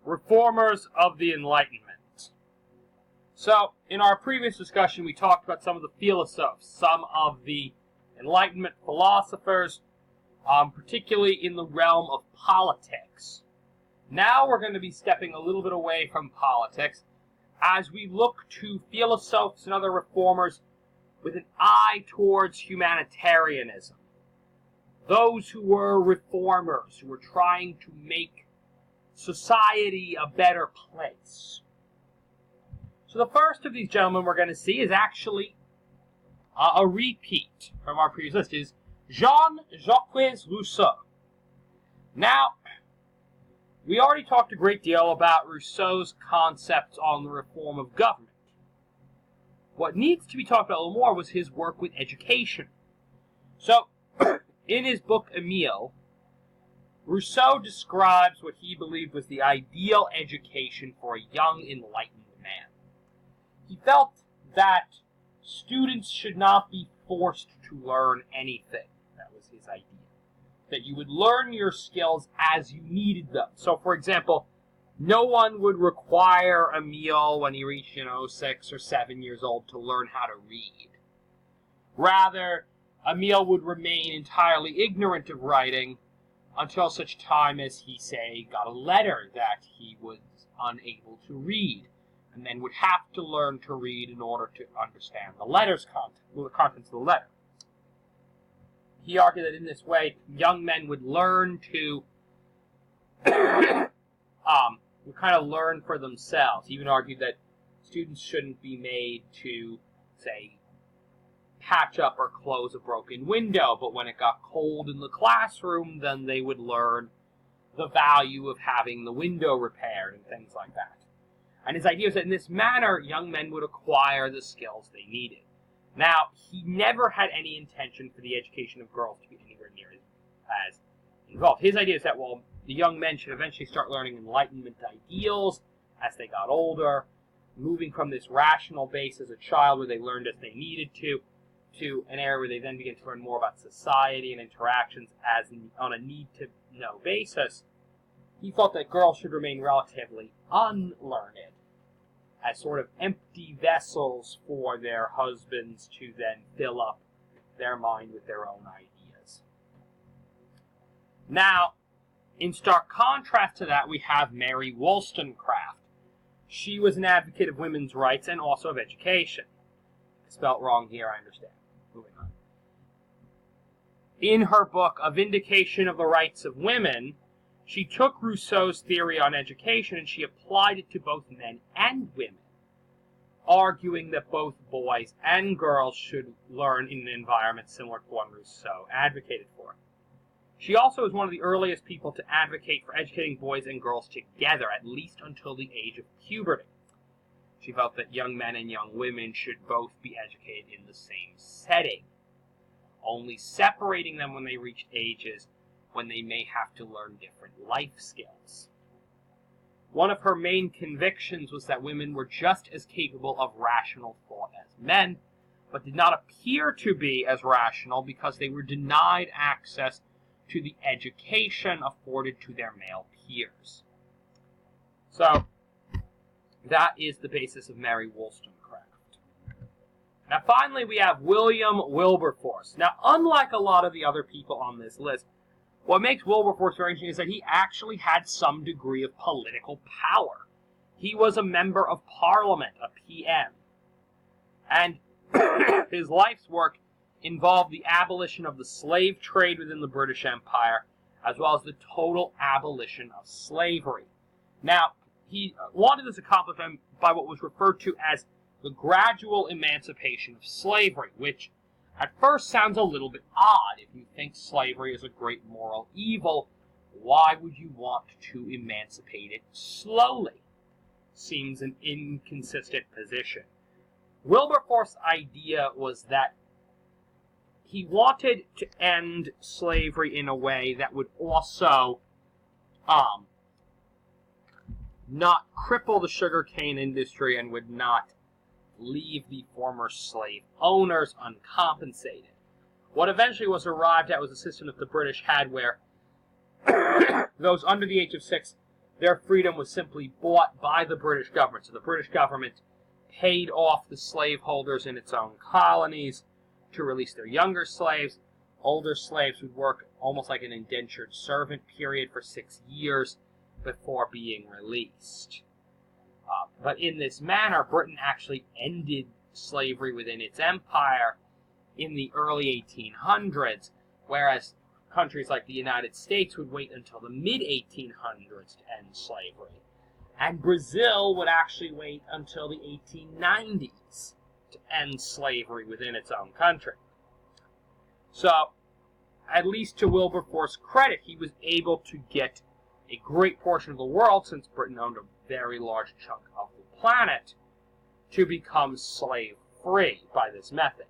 reformers of the Enlightenment. So, in our previous discussion, we talked about some of the philosophes, some of the Enlightenment philosophers, particularly in the realm of politics. Now we're going to be stepping a little bit away from politics as we look to philosophes and other reformers with an eye towards humanitarianism. Those who were reformers, who were trying to make society a better place. So the first of these gentlemen we're going to see is actually a repeat from our previous list, is Jean-Jacques Rousseau. Now, we already talked a great deal about Rousseau's concepts on the reform of government. What needs to be talked about a little more was his work with education. So, in his book Emile, Rousseau describes what he believed was the ideal education for a young, enlightened man. He felt that students should not be forced to learn anything. That was his idea. That you would learn your skills as you needed them. So, for example, no one would require Emile when he reached, 6 or 7 years old to learn how to read. Rather, Emile would remain entirely ignorant of writing until such time as he, say, got a letter that he was unable to read, and then would have to learn to read in order to understand the contents of the letter. He argued that in this way, young men would learn to would kind of learn for themselves. He even argued that students shouldn't be made to, say, patch up or close a broken window, but when it got cold in the classroom, then they would learn the value of having the window repaired and things like that. And his idea was that in this manner, young men would acquire the skills they needed. Now, he never had any intention for the education of girls to be anywhere near as involved. His idea is that, the young men should eventually start learning Enlightenment ideals as they got older, moving from this rational base as a child where they learned as they needed to an area where they then begin to learn more about society and interactions on a need-to-know basis. He thought that girls should remain relatively unlearned, as sort of empty vessels for their husbands to then fill up their mind with their own ideas. Now, in stark contrast to that, we have Mary Wollstonecraft. She was an advocate of women's rights and also of education. Spelt wrong here, I understand. Moving on. In her book, A Vindication of the Rights of Women, she took Rousseau's theory on education and she applied it to both men and women, arguing that both boys and girls should learn in an environment similar to one Rousseau advocated for. She also was one of the earliest people to advocate for educating boys and girls together, at least until the age of puberty. She felt that young men and young women should both be educated in the same setting, only separating them when they reached ages when they may have to learn different life skills. One of her main convictions was that women were just as capable of rational thought as men, but did not appear to be as rational because they were denied access to the education afforded to their male peers. So, that is the basis of Mary Wollstonecraft. Now, finally, we have William Wilberforce. Now, unlike a lot of the other people on this list, what makes Wilberforce very interesting is that he actually had some degree of political power. He was a member of Parliament, a PM. And his life's work involved the abolition of the slave trade within the British Empire, as well as the total abolition of slavery. Now, he wanted this accomplished by what was referred to as the gradual emancipation of slavery, which at first sounds a little bit odd. If you think slavery is a great moral evil, why would you want to emancipate it slowly? Seems an inconsistent position. Wilberforce's idea was that he wanted to end slavery in a way that would also not cripple the sugarcane industry and would not leave the former slave owners uncompensated. What eventually was arrived at was a system that the British had where those under the age of 6 their freedom was simply bought by the British government. So the British government paid off the slaveholders in its own colonies to release their younger slaves. Older slaves would work almost like an indentured servant period for 6 years before being released. But in this manner, Britain actually ended slavery within its empire in the early 1800s, whereas countries like the United States would wait until the mid-1800s to end slavery. And Brazil would actually wait until the 1890s to end slavery within its own country. So, at least to Wilberforce's credit, he was able to get a great portion of the world, since Britain owned a very large chunk of the planet, to become slave-free by this method.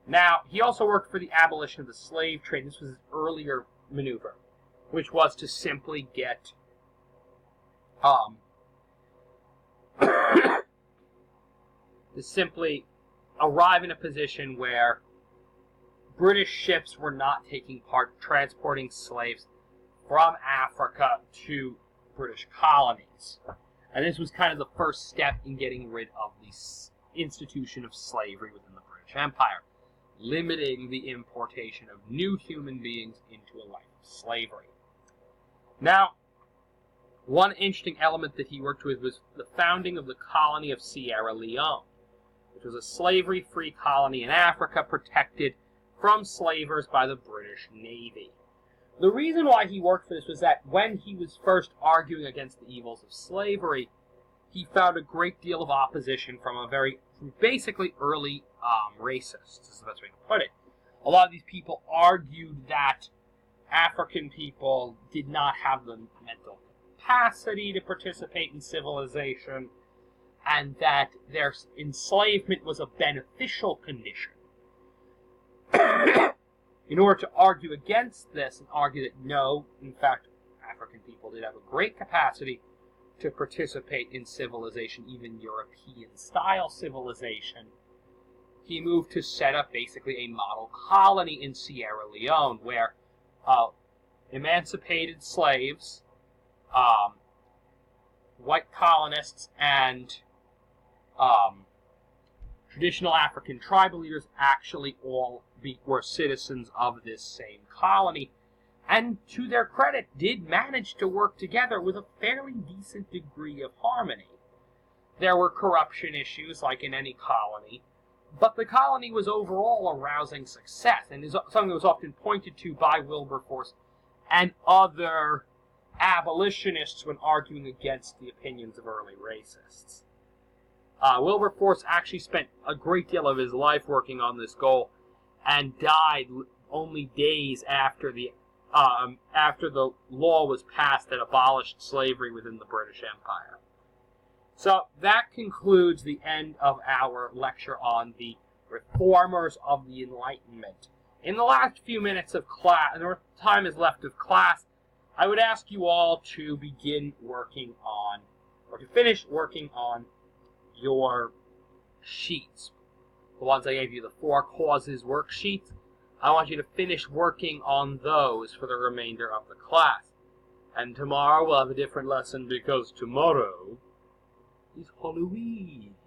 Now, he also worked for the abolition of the slave trade. This was his earlier maneuver, which was to simply get to simply arrive in a position where British ships were not taking part transporting slaves from Africa to British colonies. And this was kind of the first step in getting rid of the institution of slavery within the British Empire, limiting the importation of new human beings into a life of slavery. Now, one interesting element that he worked with was the founding of the colony of Sierra Leone, which was a slavery-free colony in Africa protected from slavers by the British Navy. The reason why he worked for this was that when he was first arguing against the evils of slavery, he found a great deal of opposition from basically early racists, is the best way to put it. A lot of these people argued that African people did not have the mental capacity to participate in civilization, and that their enslavement was a beneficial condition. In order to argue against this and argue that no, in fact, African people did have a great capacity to participate in civilization, even European-style civilization, he moved to set up basically a model colony in Sierra Leone where emancipated slaves, white colonists, and traditional African tribal leaders actually all were citizens of this same colony, and to their credit did manage to work together with a fairly decent degree of harmony. There were corruption issues like in any colony, but the colony was overall a rousing success, and is something that was often pointed to by Wilberforce and other abolitionists when arguing against the opinions of early racists. Wilberforce actually spent a great deal of his life working on this goal, and died only days after the law was passed that abolished slavery within the British Empire. So that concludes the end of our lecture on the reformers of the Enlightenment. In the last few minutes of class, and the time is left of class, I would ask you all to begin working on, or to finish working on your sheets. The ones I gave you, the 4 causes worksheets, I want you to finish working on those for the remainder of the class. And tomorrow we'll have a different lesson because tomorrow is Halloween.